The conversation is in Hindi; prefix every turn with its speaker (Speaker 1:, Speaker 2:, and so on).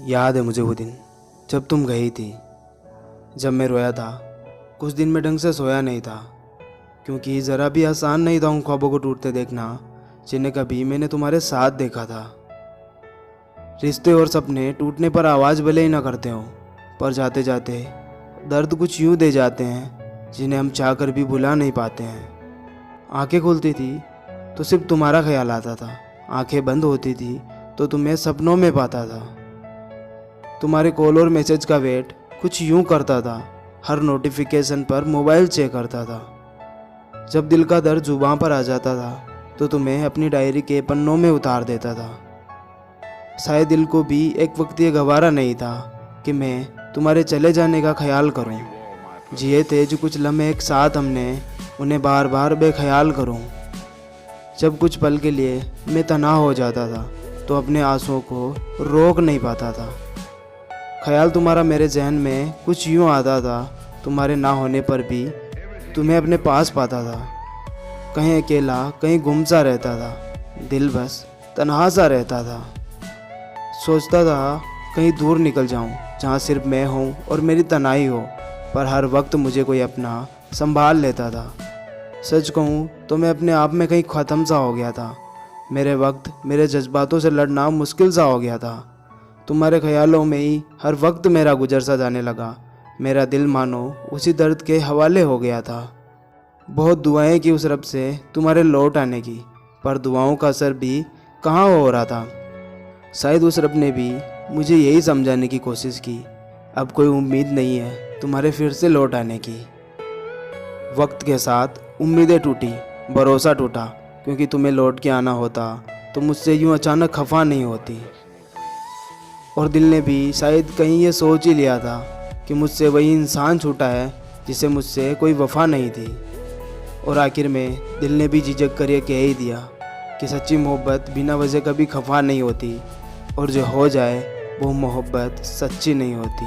Speaker 1: याद है मुझे वो दिन जब तुम गई थी, जब मैं रोया था। कुछ दिन में ढंग से सोया नहीं था, क्योंकि ज़रा भी आसान नहीं था उन ख्वाबों को टूटते देखना जिन्हें कभी मैंने तुम्हारे साथ देखा था। रिश्ते और सपने टूटने पर आवाज़ भले ही ना करते हो, पर जाते जाते दर्द कुछ यूँ दे जाते हैं जिन्हें हम चाह कर भी भुला नहीं पाते हैं। आंखें खुलती थी तो सिर्फ तुम्हारा ख्याल आता था, आंखें बंद होती थी तो तुम्हें सपनों में पाता था। तुम्हारे कॉल और मैसेज का वेट कुछ यूं करता था, हर नोटिफिकेशन पर मोबाइल चेक करता था। जब दिल का दर्द जुबान पर आ जाता था तो तुम्हें अपनी डायरी के पन्नों में उतार देता था। शायद दिल को भी एक वक्त ये गवारा नहीं था कि मैं तुम्हारे चले जाने का ख्याल करूं। जिए थे जो कुछ लम्हे एक साथ हमने, उन्हें बार बार बेख्याल करूं। जब कुछ पल के लिए मैं तन्हा हो जाता था तो अपने आंसुओं को रोक नहीं पाता था। ख्याल तुम्हारा मेरे जहन में कुछ यूँ आता था, तुम्हारे ना होने पर भी तुम्हें अपने पास पाता था। कहीं अकेला कहीं गुम सा रहता था, दिल बस तन्हा सा रहता था। सोचता था कहीं दूर निकल जाऊं जहां सिर्फ मैं हूं और मेरी तन्हाई हो, पर हर वक्त मुझे कोई अपना संभाल लेता था। सच कहूं तो मैं अपने आप में कहीं ख़त्म सा हो गया था। मेरे वक्त मेरे जज्बातों से लड़ना मुश्किल सा हो गया था। तुम्हारे ख्यालों में ही हर वक्त मेरा गुजर सा जाने लगा। मेरा दिल मानो उसी दर्द के हवाले हो गया था। बहुत दुआएं की उस रब से तुम्हारे लौट आने की, पर दुआओं का असर भी कहाँ हो रहा था। शायद उस रब ने भी मुझे यही समझाने की कोशिश की, अब कोई उम्मीद नहीं है तुम्हारे फिर से लौट आने की। वक्त के साथ उम्मीदें टूटी, भरोसा टूटा, क्योंकि तुम्हें लौट के आना होता तो मुझसे यूँ अचानक खफा नहीं होती। और दिल ने भी शायद कहीं ये सोच ही लिया था कि मुझसे वही इंसान छूटा है जिसे मुझसे कोई वफा नहीं थी। और आखिर में दिल ने भी झिझक कर ये कह ही दिया कि सच्ची मोहब्बत बिना वजह कभी खफा नहीं होती, और जो हो जाए वो मोहब्बत सच्ची नहीं होती।